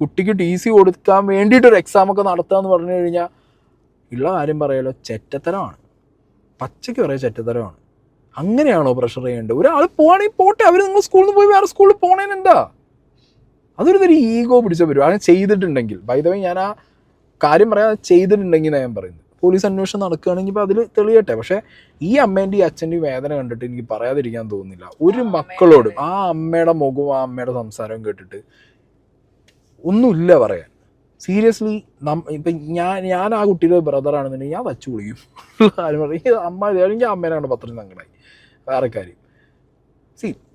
കുട്ടിക്ക് TC കൊടുക്കാൻ വേണ്ടിയിട്ടൊരു എക്സാമൊക്കെ നടത്തുക എന്ന് പറഞ്ഞു കഴിഞ്ഞാൽ ഉള്ള കാര്യം പറയാലോ, ചെറ്റത്തരമാണ്, പച്ചയ്ക്ക് പറയാൻ ചെറ്റത്തരമാണ്. അങ്ങനെയാണോ പ്രഷർ ചെയ്യേണ്ടത്? ഒരാൾ പോവാണെങ്കിൽ പോട്ടെ, അവർ നിങ്ങൾ സ്കൂളിൽ നിന്ന് പോയി വേറെ സ്കൂളിൽ പോകണേനെന്താ? അതൊരു തരം ഈഗോ പിടിച്ച പരിപാടി. അങ്ങനെ ചെയ്തിട്ടുണ്ടെങ്കിൽ, ബൈ ദ വേ ഞാൻ ആ കാര്യം പറയാൻ ചെയ്തിട്ടുണ്ടെങ്കിൽ ഞാൻ പറയുന്നത്, പോലീസ് അന്വേഷണം നടക്കുകയാണെങ്കിൽ ഇപ്പോൾ അതിൽ തെളിയട്ടെ. പക്ഷേ ഈ അമ്മേൻ്റെയും അച്ഛൻ്റെയും വേദന കണ്ടിട്ട് എനിക്ക് പറയാതിരിക്കാൻ തോന്നുന്നില്ല. ഒരു മക്കളോടും ആ അമ്മയുടെ മുഖവും ആ അമ്മയുടെ സംസാരവും കേട്ടിട്ട് ഒന്നുമില്ല പറയാൻ. സീരിയസ്ലി ഇപ്പം ഞാൻ ആ കുട്ടിയുടെ ബ്രദറാണെന്നുണ്ടെങ്കിൽ ഞാൻ വച്ചു വിളിക്കും. കാര്യം പറയും, അമ്മ എനിക്ക് അമ്മേനെ കണ്ട് പത്രം സങ്കടമായി. വേറെ കാര്യം,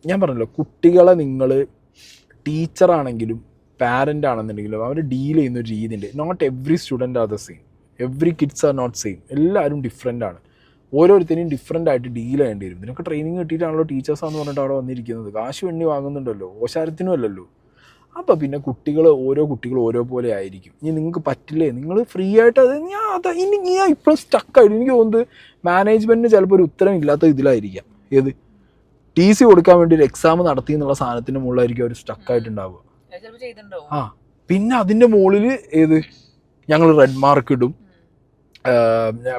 ഞാൻ പറഞ്ഞല്ലോ, കുട്ടികളെ നിങ്ങൾ ടീച്ചറാണെങ്കിലും പാരൻ്റ് ആണെന്നുണ്ടെങ്കിലും അവർ ഡീൽ ചെയ്യുന്ന ഒരു രീതിയുണ്ട്. Not every student are the same, every kids are not same. എല്ലാവരും ഡിഫറെൻ്റ് ആണ്. ഓരോരുത്തരെയും ഡിഫറെൻ്റ് ആയിട്ട് ഡീൽ ചെയ്യേണ്ടി വരും. ഇതിനൊക്കെ ട്രെയിനിങ് കിട്ടിയിട്ടാണല്ലോ ടീച്ചേഴ്സാന്ന് പറഞ്ഞിട്ട് അവിടെ വന്നിരിക്കുന്നത്. കാശ് വേണ്ടി വാങ്ങുന്നുണ്ടല്ലോ, ഓശാരത്തിനും അല്ലല്ലോ. അപ്പോൾ പിന്നെ ഓരോ കുട്ടികളും ഓരോ പോലെ ആയിരിക്കും. ഇനി നിങ്ങൾക്ക് പറ്റില്ലേ, നിങ്ങൾ ഫ്രീ ആയിട്ട് അത് ഞാൻ ഇപ്പോഴും സ്റ്റക്കായിട്ട് എനിക്ക് തോന്നുന്നത് മാനേജ്മെൻറ്റിന് ചിലപ്പോൾ ഒരു ഉത്തരം ഇല്ലാത്ത ഇതിലായിരിക്കാം. ഏത് TC കൊടുക്കാൻ വേണ്ടി ഒരു എക്സാം നടത്തി എന്നുള്ള സാധനത്തിൻ്റെ മുകളിലായിരിക്കും അവർ സ്റ്റക്കായിട്ടുണ്ടാവുക. ആ പിന്നെ അതിൻ്റെ മുകളിൽ ഞങ്ങൾ റെഡ് മാർക്ക് ഇടും,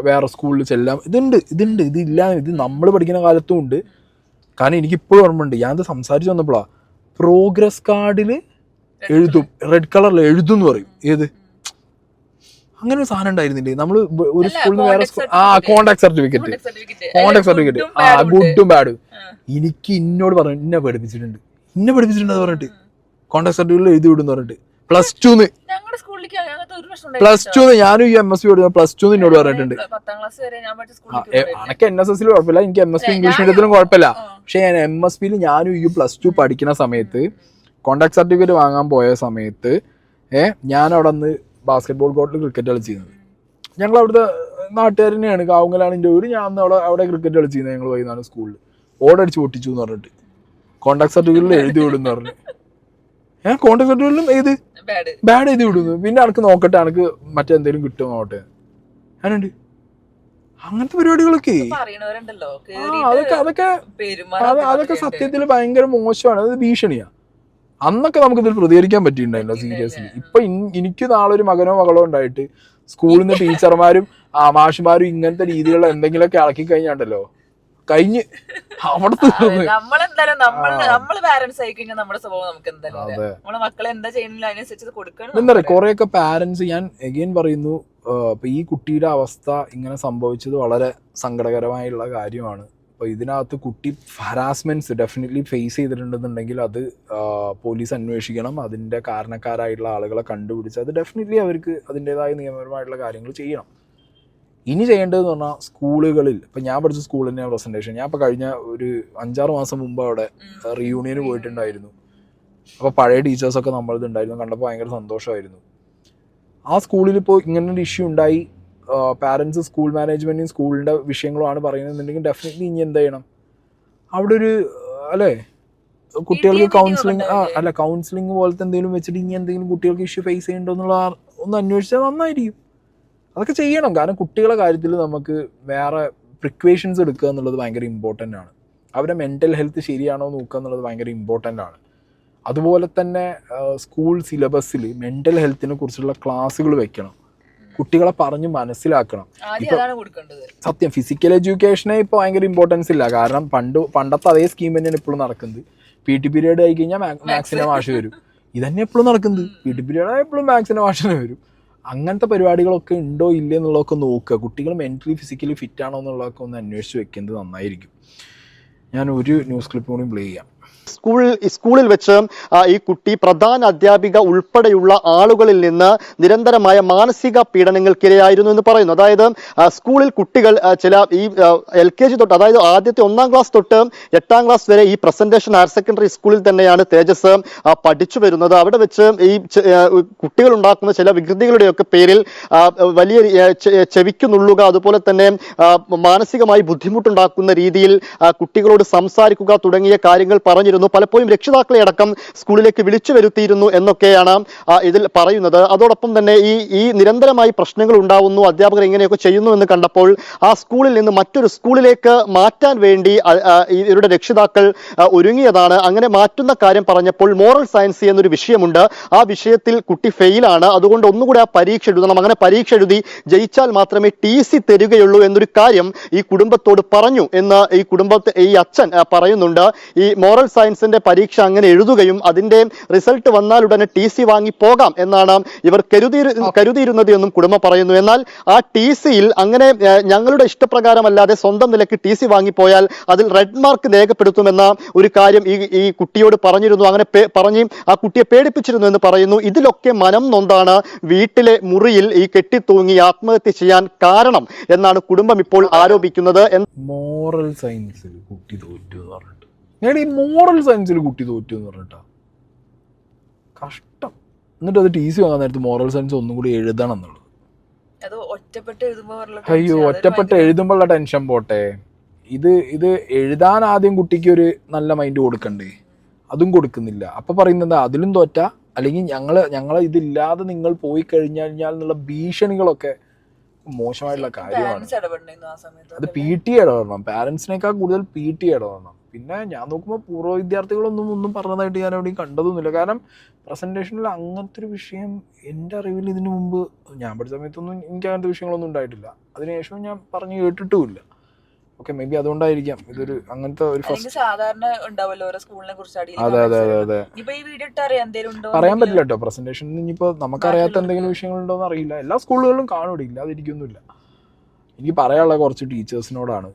വേറെ സ്കൂളിൽ ചെല്ലാം. ഇതില്ല. ഇത് നമ്മൾ പഠിക്കുന്ന കാലത്തും ഉണ്ട്. കാരണം എനിക്കിപ്പോഴും ഓർമ്മയുണ്ട്, ഞാനത് സംസാരിച്ച് വന്നപ്പോഴാണ്, പ്രോഗ്രസ് കാർഡിൽ എഴുതും, റെഡ് കളറിൽ എഴുതും എന്ന് പറയും. അങ്ങനെ ഒരു സാധനം ഉണ്ടായിരുന്നില്ലേ നമ്മൾ ഒരു സ്കൂളിൽ നിന്ന് വേറെ സ്കൂൾ, കോണ്ടാക്ട് സർട്ടിഫിക്കറ്റ്, ഗുഡും ബാഡും. എനിക്ക് ഇന്നോട് പറഞ്ഞു, ഇന്നെ പഠിപ്പിച്ചിട്ടുണ്ട് അത് പറഞ്ഞിട്ട്, കോണ്ടാക്ട് സർട്ടിഫിക്കറ്റിൽ എഴുതി വിടുന്ന് പറഞ്ഞിട്ട്. പ്ലസ് ടു ഞാനും ഈ MSc പഠിക്കുന്ന +2 എന്നോട് പറഞ്ഞിട്ടുണ്ട്. അനക്ക് NSSൽ കുഴപ്പമില്ല, എനിക്ക് MSc ഇംഗ്ലീഷ് മീഡിയത്തിലും കുഴപ്പമില്ല. പക്ഷെ ഞാൻ MScയിൽ ഞാനും ഈ +2 പഠിക്കുന്ന സമയത്ത് കോണ്ടാക്ട് സർട്ടിഫിക്കറ്റ് വാങ്ങാൻ പോയ സമയത്ത് ഞാൻ അവിടെ നിന്ന് ബാസ്കറ്റ് കോർട്ടിൽ ക്രിക്കറ്റ് കളിച്ചിരുന്നത്. ഞങ്ങൾ അവിടുത്തെ നാട്ടുകാർ തന്നെയാണ്, കാവുങ്ങലാണ് എൻ്റെ വീട്. ഞാൻ അന്ന് അവിടെ ക്രിക്കറ്റ് കളിച്ചിരുന്നത്. ഞങ്ങൾ വൈകുന്നേരം സ്കൂളിൽ ഓടടിച്ച് പൊട്ടിച്ചു എന്ന് പറഞ്ഞിട്ട് കോണ്ടാക്ട് സർട്ടിഫിക്കറ്റിൽ എഴുതി വിടുന്നു പറഞ്ഞു. കോണ്ടാക്ട് സർട്ടിഫിക്കറ്റിലും ബാഡ് എഴുതി വിടുന്നു. പിന്നെ അനക്ക് നോക്കട്ടെ, അനക്ക് മറ്റെന്തെങ്കിലും കിട്ടുമോ നോട്ടെ. അങ്ങനെയുണ്ട് അങ്ങനത്തെ പരിപാടികളൊക്കെ. അതൊക്കെ സത്യത്തിൽ ഭയങ്കര മോശമാണ്. അത് ഭീഷണിയാണ്. അന്നൊക്കെ നമുക്കിതിൽ പ്രതികരിക്കാൻ പറ്റിയിട്ടുണ്ടായില്ല സീരിയസ്ലി. ഇപ്പൊ എനിക്ക് നാളെ ഒരു മകനോ മകളോ ഉണ്ടായിട്ട് സ്കൂളിൽ നിന്ന് ടീച്ചർമാരും മാഷുമാരും ഇങ്ങനത്തെ രീതിയിലുള്ള എന്തെങ്കിലുമൊക്കെ ഇളക്കി കഴിഞ്ഞാണ്ടല്ലോ, കഴിഞ്ഞ് അവിടെ എന്താ പറയാ. കുറെയൊക്കെ പാരന്റ്സ്, ഞാൻ എഗെയിൻ പറയുന്നു, ഇപ്പൊ ഈ കുട്ടിയുടെ അവസ്ഥ ഇങ്ങനെ സംഭവിച്ചത് വളരെ സങ്കടകരമായുള്ള കാര്യമാണ്. അപ്പോൾ ഇതിനകത്ത് കുട്ടി ഹരാസ്മെന്റ്സ് ഡെഫിനറ്റ്ലി ഫേസ് ചെയ്തിട്ടുണ്ടെന്നുണ്ടെങ്കിൽ അത് പോലീസ് അന്വേഷിക്കണം. അതിൻ്റെ കാരണക്കാരായിട്ടുള്ള ആളുകളെ കണ്ടുപിടിച്ച് അത് ഡെഫിനറ്റ്ലി അവർക്ക് അതിൻ്റെതായ നിയമപരമായിട്ടുള്ള കാര്യങ്ങൾ ചെയ്യണം. ഇനി ചെയ്യേണ്ടതെന്ന് പറഞ്ഞാൽ സ്കൂളുകളിൽ, ഇപ്പം ഞാൻ പഠിച്ച സ്കൂളിൽ തന്നെ പ്രസൻറ്റേഷൻ, ഞാൻ ഇപ്പോൾ കഴിഞ്ഞ ഒരു 5-6 മാസം മുമ്പ് അവിടെ റീയൂണിയന് പോയിട്ടുണ്ടായിരുന്നു. അപ്പോൾ പഴയ ടീച്ചേഴ്സൊക്കെ നമ്മളിതുണ്ടായിരുന്നു, കണ്ടപ്പോൾ ഭയങ്കര സന്തോഷമായിരുന്നു. ആ സ്കൂളിൽ ഇപ്പോൾ ഇങ്ങനൊരു ഇഷ്യൂ ഉണ്ടായി, പാരൻസ് സ്കൂൾ മാനേജ്മെൻറ്റും സ്കൂളിൻ്റെ വിഷയങ്ങളുമാണ് പറയുന്നതെന്നുണ്ടെങ്കിൽ ഡെഫിനറ്റ്ലി ഇനി എന്ത് ചെയ്യണം, അവിടെ ഒരു കുട്ടികൾക്ക് കൗൺസിലിംഗ് അല്ല കൗൺസിലിംഗ് പോലത്തെ എന്തെങ്കിലും വെച്ചിട്ട് ഇനി എന്തെങ്കിലും കുട്ടികൾക്ക് ഇഷ്യൂ ഫേസ് ചെയ്യണ്ടോ എന്നുള്ള ഒന്ന് അന്വേഷിച്ചാൽ നന്നായിരിക്കും. അതൊക്കെ ചെയ്യണം. കാരണം കുട്ടികളുടെ കാര്യത്തിൽ നമുക്ക് വേറെ പ്രിക്വേഷൻസ് എടുക്കുക എന്നുള്ളത് ഭയങ്കര ഇമ്പോർട്ടൻ്റ് ആണ്. അവരുടെ മെൻ്റൽ ഹെൽത്ത് ശരിയാണോ നോക്കുക എന്നുള്ളത് ഭയങ്കര ഇമ്പോർട്ടൻ്റ് ആണ്. അതുപോലെ തന്നെ സ്കൂൾ സിലബസിൽ മെൻ്റൽ ഹെൽത്തിനെ കുറിച്ചുള്ള ക്ലാസ്സുകൾ വെക്കണം. കുട്ടികളെ പറഞ്ഞ് മനസ്സിലാക്കണം. സത്യം ഫിസിക്കൽ എഡ്യൂക്കേഷനെ ഇപ്പോൾ ഭയങ്കര ഇമ്പോർട്ടൻസ് ഇല്ല. കാരണം പണ്ടത്തെ അതേ സ്കീം തന്നെയാണ് ഇപ്പോഴും നടക്കുന്നത്. PT പീരീഡ് ആയി കഴിഞ്ഞാൽ മാത്സിൻ്റെ മാഷ് വരും. ഇതന്നെ എപ്പോഴും നടക്കുന്നത്. PT പീരീഡ് ആയി എപ്പോഴും മാത്സിൻ്റെ മാഷിനെ വരും. അങ്ങനത്തെ പരിപാടികളൊക്കെ ഉണ്ടോ ഇല്ലേ എന്നുള്ളതൊക്കെ നോക്കുക. കുട്ടികൾ മെൻ്റലി ഫിസിക്കലി ഫിറ്റ് ആണോ എന്നുള്ളതൊക്കെ ഒന്ന് അന്വേഷിച്ച് വെക്കുന്നത് നന്നായിരിക്കും. ഞാൻ ഒരു ന്യൂസ് ക്ലിപ്പ് കൂടി പ്ലേ ചെയ്യാം. സ്കൂളിൽ വെച്ച് ഈ കുട്ടി പ്രധാന അധ്യാപിക ഉൾപ്പെടെയുള്ള ആളുകളിൽ നിന്ന് നിരന്തരമായ മാനസിക പീഡനങ്ങൾക്കിരയായിരുന്നു എന്ന് പറയുന്നു. അതായത് സ്കൂളിൽ കുട്ടികൾ ചില ഈ LKG തൊട്ട്, അതായത് ആദ്യത്തെ 1ാം ക്ലാസ് തൊട്ട് 8ാം ക്ലാസ് വരെ ഈ പ്രസന്റേഷൻ ഹയർ സെക്കൻഡറി സ്കൂളിൽ തന്നെയാണ് തേജസ് പഠിച്ചു വരുന്നത്. അവിടെ വെച്ച് ഈ കുട്ടികൾ ഉണ്ടാക്കുന്ന ചില വികൃതികളുടെയൊക്കെ പേരിൽ വലിയ ചെവിക്ക് നുള്ളുക, അതുപോലെ തന്നെ മാനസികമായി ബുദ്ധിമുട്ടുണ്ടാക്കുന്ന രീതിയിൽ കുട്ടികളോട് സംസാരിക്കുക തുടങ്ങിയ കാര്യങ്ങൾ പറഞ്ഞിരുന്നു. പലപ്പോഴും രക്ഷിതാക്കളെ അടക്കം സ്കൂളിലേക്ക് വിളിച്ചു വരുത്തിയിരുന്നു എന്നൊക്കെയാണ് ഇതിൽ പറയുന്നത്. അതോടൊപ്പം തന്നെ ഈ നിരന്തരമായി പ്രശ്നങ്ങൾ ഉണ്ടാവുന്നു, അധ്യാപകർ ഇങ്ങനെയൊക്കെ ചെയ്യുന്നു എന്ന് കണ്ടപ്പോൾ ആ സ്കൂളിൽ നിന്ന് മറ്റൊരു സ്കൂളിലേക്ക് മാറ്റാൻ വേണ്ടി ഇവരുടെ രക്ഷിതാക്കൾ ഒരുങ്ങിയതാണ്. അങ്ങനെ മാറ്റുന്ന കാര്യം പറഞ്ഞപ്പോൾ മോറൽ സയൻസ് എന്നൊരു വിഷയമുണ്ട്. ആ വിഷയത്തിൽ കുട്ടി ഫെയിലാണ്, അതുകൊണ്ട് ഒന്നുകൂടെ ആ പരീക്ഷ എഴുതണം. അങ്ങനെ പരീക്ഷ എഴുതി ജയിച്ചാൽ മാത്രമേ TC തരികയുള്ളൂ എന്നൊരു കാര്യം ഈ കുടുംബത്തോട് പറഞ്ഞു എന്ന് ഈ അച്ഛൻ പറയുന്നുണ്ട്. ഈ മോറൽ സയൻസിന്റെ പരീക്ഷ അങ്ങനെ എഴുതുകയും അതിന്റെ റിസൾട്ട് വന്നാൽ ഉടനെ TC വാങ്ങി പോകാം എന്നാണ് ഇവർ കരുതിയിരുന്നത് എന്നും കുടുംബം പറയുന്നു. എന്നാൽ ആ TCയിൽ അങ്ങനെ ഞങ്ങളുടെ ഇഷ്ടപ്രകാരമല്ലാതെ സ്വന്തം നിലയ്ക്ക് TC വാങ്ങിപ്പോയാൽ അതിൽ റെഡ് മാർക്ക് രേഖപ്പെടുത്തുമെന്ന ഒരു കാര്യം ഈ കുട്ടിയോട് പറഞ്ഞിരുന്നു. അങ്ങനെ പറഞ്ഞ് ആ കുട്ടിയെ പേടിപ്പിച്ചിരുന്നു എന്ന് പറയുന്നു. ഇതിലൊക്കെ മനം നൊന്താണ് വീട്ടിലെ മുറിയിൽ ഈ കെട്ടിത്തൂങ്ങി ആത്മഹത്യ ചെയ്യാൻ കാരണം എന്നാണ് കുടുംബം ഇപ്പോൾ ആരോപിക്കുന്നത്. മോറൽ സയൻസിൽ കുട്ടി തോറ്റു എന്ന് പറഞ്ഞിട്ട് ഈ മോറൽ സയൻസിൽ കുട്ടി തോറ്റു എന്ന് പറഞ്ഞിട്ടാ കഷ്ടം. എന്നിട്ട് അത് TC വാങ്ങാൻ നേരത്ത് മോറൽ സയൻസ് ഒന്നും കൂടി എഴുതണം എന്നുള്ളത്. അയ്യോ, ഒറ്റപ്പെട്ട് എഴുതുമ്പോഴുള്ള ടെൻഷൻ പോട്ടെ. ഇത് എഴുതാൻ ആദ്യം കുട്ടിക്ക് ഒരു നല്ല മൈൻഡ് കൊടുക്കണ്ടേ? അതും കൊടുക്കുന്നില്ല. അപ്പൊ പറയുന്നത് അതിലും തോറ്റ, അല്ലെങ്കിൽ ഞങ്ങളെ ഇതില്ലാതെ നിങ്ങൾ പോയി കഴിഞ്ഞാൽ എന്നുള്ള ഭീഷണികളൊക്കെ മോശമായിട്ടുള്ള കാര്യമാണ്. അത് PT ഇടപെടണം. പാരന്റ്സിനേക്കാൾ കൂടുതൽ PT ഇടപെടണം. പിന്നെ ഞാൻ നോക്കുമ്പോൾ പൂർവ്വ വിദ്യാർത്ഥികളൊന്നും പറഞ്ഞതായിട്ട് ഞാൻ എവിടെയും കണ്ടതൊന്നുമില്ല. കാരണം പ്രസന്റേഷനിൽ അങ്ങനത്തെ ഒരു വിഷയം എൻ്റെ അറിവിൽ ഇതിനു മുമ്പ് ഞാൻ പഠിച്ച സമയത്തൊന്നും എനിക്ക് അങ്ങനത്തെ വിഷയങ്ങളൊന്നും ഉണ്ടായിട്ടില്ല. അതിനുശേഷം ഞാൻ പറഞ്ഞു കേട്ടിട്ടുമില്ല. ഓക്കെ, മേ ബി അതുകൊണ്ടായിരിക്കാം ഇതൊരു അങ്ങനത്തെ ഒരു പറയാൻ പറ്റില്ല കേട്ടോ. പ്രസന്റേഷൻ ഇനിയിപ്പോൾ നമുക്കറിയാത്ത എന്തെങ്കിലും വിഷയങ്ങളുണ്ടോയെന്ന് അറിയില്ല. എല്ലാ സ്കൂളുകളിലും കാണൂടെ, ഇല്ലാതിരിക്കൊന്നുമില്ല. എനിക്ക് പറയാനുള്ള കുറച്ച് ടീച്ചേഴ്സിനോടാണ്.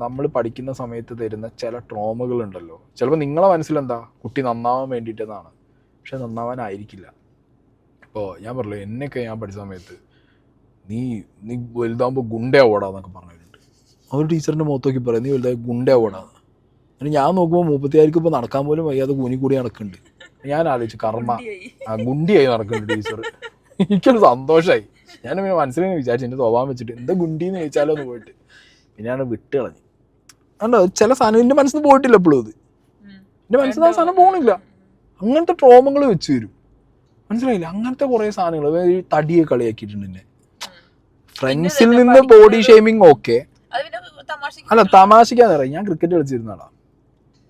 നമ്മൾ പഠിക്കുന്ന സമയത്ത് തരുന്ന ചില ട്രോമകളുണ്ടല്ലോ, ചിലപ്പോൾ നിങ്ങളെ മനസ്സിലെന്താ കുട്ടി നന്നാവാൻ വേണ്ടിയിട്ടെന്നാണ്, പക്ഷെ നന്നാവാനായിരിക്കില്ല. ഇപ്പോൾ ഞാൻ പറഞ്ഞല്ലോ, എന്നെയൊക്കെ ഞാൻ പഠിച്ച സമയത്ത് നീ വലുതാകുമ്പോൾ ഗുണ്ടയാവോടാന്നൊക്കെ പറഞ്ഞിട്ടുണ്ട്. ഒരു ടീച്ചറിൻ്റെ മുഖത്ത് നോക്കി പറയാം നീ വലുതായി ഗുണ്ടയാവോടാന്ന്. എന്നിട്ട് ഞാൻ നോക്കുമ്പോൾ 34 ഇപ്പോൾ നടക്കാൻ പോലും വയ്യാതെ കൂടി നടക്കുന്നുണ്ട്. ഞാൻ ആലോചിച്ചു കർമ്മ ഗുണ്ടിയായി നടക്കുന്നുണ്ട് ടീച്ചർ. എനിക്കൊരു സന്തോഷമായി. ഞാൻ പിന്നെ മനസ്സിലായി വിചാരിച്ചു എൻ്റെ സ്വഭാവം വെച്ചിട്ട് എന്താ ഗുണ്ടിന്ന് ചോദിച്ചാലോ എന്ന് പോയിട്ട് പിന്നെ ഞാൻ വിട്ട് കളഞ്ഞു. അല്ല, ചില സാധനം എൻ്റെ മനസ്സിൽ നിന്ന് പോയിട്ടില്ല എപ്പോഴും. അത് എൻ്റെ മനസ്സിൽ നിന്ന് ആ സാധനം പോകണില്ല. അങ്ങനത്തെ ട്രോമകൾ വെച്ച് വരും, മനസ്സിലായില്ല? അങ്ങനത്തെ കുറേ സാധനങ്ങൾ തടിയെ കളിയാക്കിയിട്ടുണ്ട് എന്നെ. ഫ്രണ്ട്സിൽ നിന്ന് ബോഡി ഷെയ്മിങ് ഓക്കെ, അല്ല തമാശക്കാന്ന് പറയാം. ഞാൻ ക്രിക്കറ്റ് കളിച്ചിരുന്നാളാ.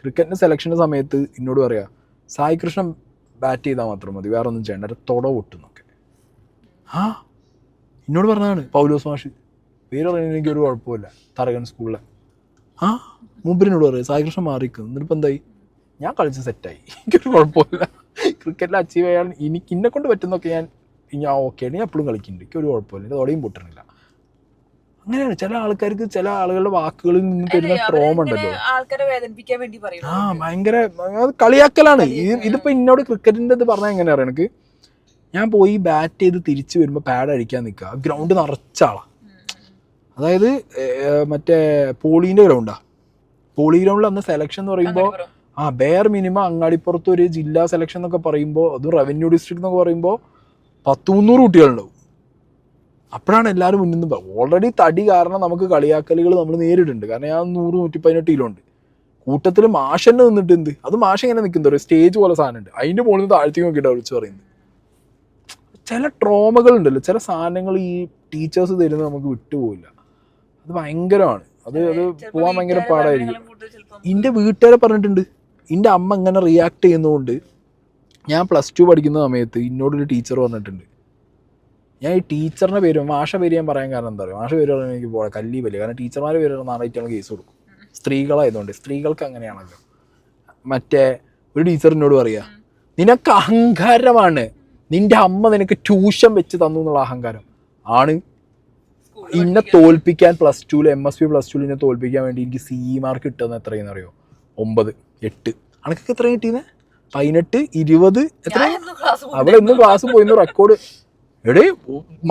ക്രിക്കറ്റിന്റെ സെലക്ഷൻ്റെ സമയത്ത് എന്നോട് പറയാ സായി കൃഷ്ണൻ ബാറ്റ് ചെയ്താൽ മാത്രം മതി, വേറെ ഒന്നും ചെയ്യണ്ട, എൻ്റെ തൊട പൊട്ടുന്നൊക്കെ. എന്നോട് പറഞ്ഞതാണ് പൗലോസ് മാഷ്. പേര് പറയുന്നത് എനിക്കൊരു കുഴപ്പമില്ല. തറകൻ സ്കൂളിലെ മൂപ്പരിനോട് പറയാം സായി കൃഷ്ണൻ മാറിക്കും. എന്നിട്ടിപ്പോൾ എന്തായി? ഞാൻ കളിച്ച് സെറ്റായി, എനിക്കൊരു കുഴപ്പമില്ല. ക്രിക്കറ്റിൽ അച്ചീവ് ചെയ്യാൻ എന്നെ കൊണ്ട് പറ്റുന്നൊക്കെ ഞാൻ ഓക്കെ ആണ്. ഞാൻ എപ്പോഴും കളിക്കുന്നുണ്ട്, എനിക്കൊരു കുഴപ്പമില്ല, എൻ്റെ തൊടയും പൊട്ടണില്ല. അങ്ങനെയാണ് ചില ആൾക്കാർക്ക് ചില ആളുകളുടെ വാക്കുകളിൽ നിന്ന് തരുന്ന ട്രോമ ഉണ്ടല്ലോ, ഭയങ്കര കളിയാക്കലാണ്. ഇതിപ്പോ എന്നോട് ക്രിക്കറ്റിന്റെ ഇത് പറഞ്ഞാൽ എങ്ങനെയാ അറിയാം എനിക്ക്? ഞാൻ പോയി ബാറ്റ് ചെയ്ത് തിരിച്ചു വരുമ്പോൾ പാഡ് അടിക്കാൻ നിൽക്കുക, ഗ്രൗണ്ട് നിറച്ചാളാ. അതായത് മറ്റേ പോളീൻ്റെ ഗ്രൗണ്ടാ. പോളി ഗ്രൗണ്ടിൽ അന്ന് സെലക്ഷൻ എന്ന് പറയുമ്പോൾ ബെയർ മിനിമം അങ്ങാടിപ്പുറത്ത് ഒരു ജില്ലാ സെലക്ഷൻ എന്നൊക്കെ പറയുമ്പോൾ, അതും റവന്യൂ ഡിസ്ട്രിക്ട് എന്നൊക്കെ പറയുമ്പോൾ 100-300 കുട്ടികളുണ്ടാവും. അപ്പോഴാണ് എല്ലാവരും മുന്നിൽ നിന്ന്. ഓൾറെഡി തടി കാരണം നമുക്ക് കളിയാക്കലുകൾ നമ്മൾ നേരിടുന്നുണ്ട്. കാരണം ഞാൻ 100-118 കിലോ ഉണ്ട്. കൂട്ടത്തിൽ മാഷന്നെ നിന്നിട്ട് എന്ത് അത് മാഷ ഇങ്ങനെ നിൽക്കുന്നത് ഒരു സ്റ്റേജ് പോലെ സാധനം ഉണ്ട്, അതിന്റെ മുകളിൽ നിന്ന് താഴ്ത്തി നോക്കിയിട്ട് വിളിച്ച് പറയുന്നത്. ചില ട്രോമകൾ ഉണ്ടല്ലോ, ചില സാധനങ്ങൾ ഈ ടീച്ചേഴ്സ് തരുന്നത് നമുക്ക് വിട്ടുപോയില്ല. അത് ഭയങ്കരമാണ്. അത് പോകാൻ ഭയങ്കര പാടായിരിക്കും. എൻ്റെ വീട്ടുകാരെ പറഞ്ഞിട്ടുണ്ട്. എൻ്റെ അമ്മ ഇങ്ങനെ റിയാക്ട് ചെയ്യുന്നതുകൊണ്ട് ഞാൻ +2 പഠിക്കുന്ന സമയത്ത് എന്നോടൊരു ടീച്ചർ പറഞ്ഞിട്ടുണ്ട്. ഞാൻ ഈ ടീച്ചറിൻ്റെ പേര് മാഷ പേര് ഞാൻ പറയാൻ കാരണം എന്താ പറയുക, മാഷ പേര് പറഞ്ഞാൽ എനിക്ക് പോകാം കല്ലി വലിയ, കാരണം ടീച്ചർമാരുടെ പേര് നാളായിട്ട് കേസ് കൊടുക്കും. സ്ത്രീകളായതുകൊണ്ട് സ്ത്രീകൾക്ക് അങ്ങനെയാണല്ലോ. മറ്റേ ഒരു ടീച്ചറിനോട് പറയാ, നിനക്ക് അഹങ്കാരമാണ്, നിന്റെ അമ്മ നിനക്ക് ട്യൂഷൻ വെച്ച് തന്നു എന്നുള്ള അഹങ്കാരം ആണ്. ഇന്നെ തോൽപ്പിക്കാൻ +2 MSP +2 എന്നെ തോൽപ്പിക്കാൻ വേണ്ടി എനിക്ക് CE മാർക്ക് കിട്ടുന്ന എത്രയെന്ന് അറിയോ? 9, 8. അനക്കൊക്കെ എത്ര കിട്ടിയെന്ന്? 18, 20 എത്ര? അവിടെ ഇന്ന് ക്ലാസ് പോയിന്ന് റെക്കോർഡ് എടേ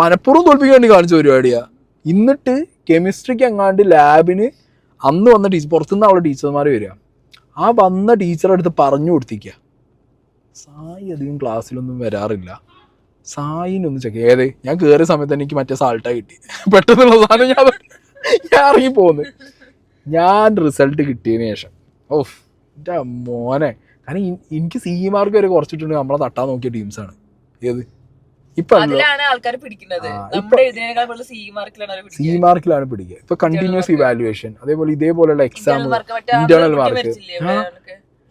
മനഃപൂർവ്വം തോൽപ്പിക്കാൻ വേണ്ടി കാണിച്ച പരിപാടിയാ. എന്നിട്ട് കെമിസ്ട്രിക്ക് എങ്ങാണ്ട് ലാബിന് അന്ന് വന്ന ടീച്ചർ, പുറത്തുനിന്ന് അവളെ ടീച്ചർമാർ വരിക, ആ വന്ന ടീച്ചറെ അടുത്ത് പറഞ്ഞു കൊടുത്തിക്കുക, സായി അധികം ക്ലാസ്സിലൊന്നും വരാറില്ല, സായിനൊന്ന് ചെക്ക് ഏത്. ഞാൻ കയറിയ സമയത്ത് എനിക്ക് മറ്റേ സാൾട്ടാ കിട്ടി, പെട്ടെന്നുള്ള സാധനം ഞാൻ ഇറങ്ങി പോന്ന്. ഞാൻ റിസൾട്ട് കിട്ടിയതിന് ശേഷം എൻ്റെ മോനെ, കാരണം എനിക്ക് CE മാർക്ക് വരെ കുറച്ചിട്ടുണ്ട് നമ്മളെ തട്ടാൻ നോക്കിയ ടീംസാണ്. ഏത് ഇപ്പൊ CE മാർക്കിലാണ് പിടിക്കുക. ഇപ്പൊ കണ്ടിന്യൂസ് ഇവാലുവേഷൻ, അതേപോലെ ഇതേപോലെയുള്ള എക്സാം, ഇന്റേണൽ മാർക്ക്.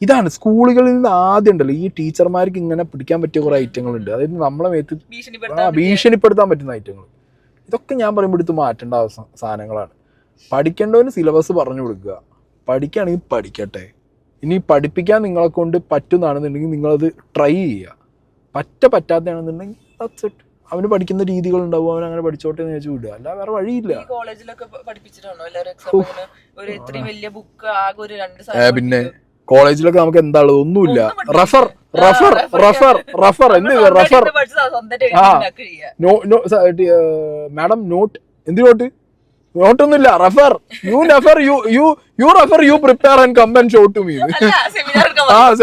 ഇതാണ് സ്കൂളുകളിൽ നിന്ന് ആദ്യം ഉണ്ടല്ലോ ഈ ടീച്ചർമാർക്ക് ഇങ്ങനെ പിടിക്കാൻ പറ്റിയ കുറെ ഐറ്റങ്ങളുണ്ട്. അതായത് നമ്മളെ മേത്ത് ഭീഷണിപ്പെടുത്താൻ പറ്റുന്ന ഐറ്റങ്ങൾ. ഇതൊക്കെ ഞാൻ പറയുമ്പോൾ എടുത്ത് മാറ്റേണ്ട സാധനങ്ങളാണ്. പഠിക്കേണ്ടവന് സിലബസ് പറഞ്ഞു കൊടുക്കുക, പഠിക്കുകയാണെങ്കിൽ പഠിക്കട്ടെ. ഇനി പഠിപ്പിക്കാൻ നിങ്ങളെ കൊണ്ട് പറ്റുന്നതാണെന്നുണ്ടെങ്കിൽ നിങ്ങളത് ട്രൈ ചെയ്യുക. പറ്റാത്തതാണെന്നുണ്ടെങ്കിൽ ദാറ്റ്സ് ഇറ്റ്. അവന് പഠിക്കുന്ന രീതികൾ ഉണ്ടാവും, അവൻ അങ്ങനെ പഠിച്ചോട്ടെ എന്ന് വെച്ച് വിടുക, അല്ല വേറെ വഴിയില്ല. പിന്നെ കോളേജിലൊക്കെ നമുക്ക് എന്താ ഉള്ളത്? ഒന്നുമില്ല. റഫർ മാഡം നോട്ട്, എന്ത് നോട്ട്? നോട്ടൊന്നുമില്ല. Refer you prepare and come and show to me.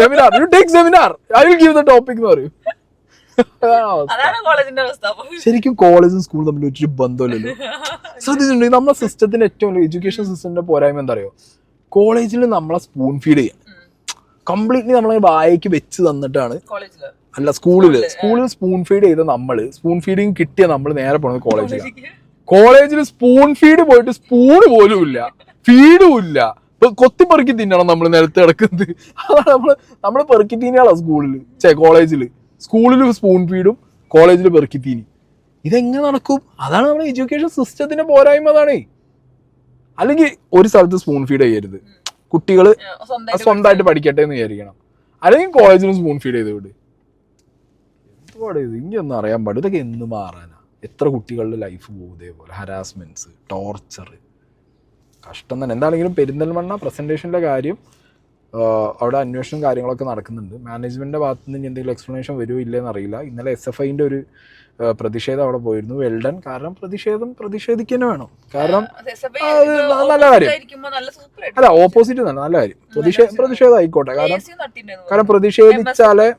Seminar you take seminar, I will give the topic എന്ന് പറയും. ശരിക്കും കോളേജും സ്കൂളും തമ്മിൽ ഒരു ബന്ധമില്ലല്ലോ. ശ്രദ്ധിച്ചിട്ടുണ്ടെങ്കിൽ നമ്മുടെ സിസ്റ്റത്തിന്റെ ഏറ്റവും വലിയ എഡ്യൂക്കേഷൻ സിസ്റ്റത്തിന്റെ പോരായ്മ എന്താ അറിയോ? കോളേജിൽ നമ്മളെ സ്പൂൺ ഫീഡ് ചെയ്യാം, കംപ്ലീറ്റ്ലി നമ്മളെ വായക്ക് വെച്ച് തന്നിട്ടാണ്. അല്ല, സ്കൂളിൽ സ്പൂൺ ഫീഡ് ചെയ്ത നമ്മള്, സ്പൂൺ ഫീഡിങ് കിട്ടിയ നമ്മൾ നേരെ പോണത് കോളേജിൽ സ്പൂൺ ഫീഡ് പോയിട്ട് സ്പൂണ് പോലും ഇല്ല, ഫീഡും ഇല്ല, കൊത്തിപ്പെറുക്കി തിന്നണം നമ്മൾ നിലത്ത് കിടക്കുന്നത്. അതാണ് നമ്മള് പെറുക്കി തീനിയാളാ കോളേജിൽ സ്പൂൺ ഫീഡും കോളേജിൽ പെറുക്കി തീനി. ഇതെങ്ങനെ നടക്കും? അതാണ് നമ്മുടെ എഡ്യൂക്കേഷൻ സിസ്റ്റത്തിന്റെ പോരായ്മ. അതാണേ. അല്ലെങ്കിൽ ഒരു സ്ഥലത്ത് സ്പൂൺ ഫീഡ് ചെയ്യരുത്, കുട്ടികൾ സ്വന്തമായിട്ട് പഠിക്കട്ടെ എന്ന് വിചാരിക്കണം. അല്ലെങ്കിൽ കോളേജിലും സ്പൂൺ ഫീഡ് ചെയ്ത് വിട്. എന്തുപാട് ഇത് ഇങ്ങൊന്നും അറിയാൻ പാടില്ല. ഇതൊക്കെ എന്ന് മാറാനാ? എത്ര കുട്ടികളുടെ ലൈഫ് പോകും ഇതേപോലെ? ഹരാസ്മെന്റ്സ്, ടോർച്ചർ, കഷ്ടം തന്നെ. എന്താണെങ്കിലും പെരിന്തൽമണ്ണ പ്രസന്റേഷൻ്റെ കാര്യം അവിടെ അന്വേഷണം കാര്യങ്ങളൊക്കെ നടക്കുന്നുണ്ട്. മാനേജ്മെന്റിന്റെ ഭാഗത്തു നിന്ന് എന്തെങ്കിലും എക്സ്പ്ലനേഷൻ വരുമോ ഇല്ലെന്ന് അറിയില്ല. ഇന്നലെ SFIന്റെ ഒരു പ്രതിഷേധം അവിടെ പോയിരുന്നു. വെൽഡൺ. കാരണം പ്രതിഷേധിക്കാൻ വേണം. കാരണം നല്ല കാര്യം അല്ല, ഓപ്പോസിറ്റ് തന്നെ നല്ല കാര്യം. പ്രതിഷേധം ആയിക്കോട്ടെ. കാരണം പ്രതിഷേധിച്ചാലേ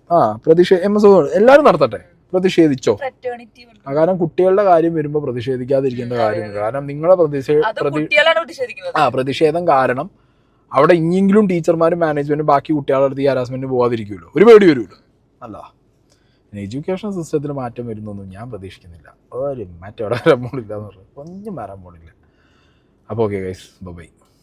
എല്ലാവരും നടത്തട്ടെ, പ്രതിഷേധിച്ചോ. കാരണം കുട്ടികളുടെ കാര്യം വരുമ്പോ പ്രതിഷേധിക്കാതിരിക്കേണ്ട കാര്യമില്ല. കാരണം നിങ്ങളെ പ്രതിഷേധം കാരണം അവിടെ ഇനിയെങ്കിലും ടീച്ചർമാരും മാനേജ്മെന്റും ബാക്കി കുട്ടികളുടെ അടുത്ത് ഈ ഹരാസ്മെന്റിന് പോകാതിരിക്കുമല്ലോ, ഒരു പേടി വരുമല്ലോ. അല്ല, എഡ്യൂക്കേഷൻ സിസ്റ്റത്തിൽ മാറ്റം വരുന്നൊന്നും ഞാൻ പ്രതീക്ഷിക്കുന്നില്ല. ഒരു മാറ്റം അവിടെ വരാൻ പോണില്ല എന്ന് പറഞ്ഞു, ഒന്നും വരാൻ പോണില്ല. അപ്പോൾ ഓക്കെ ഗൈസ്, ബൈ.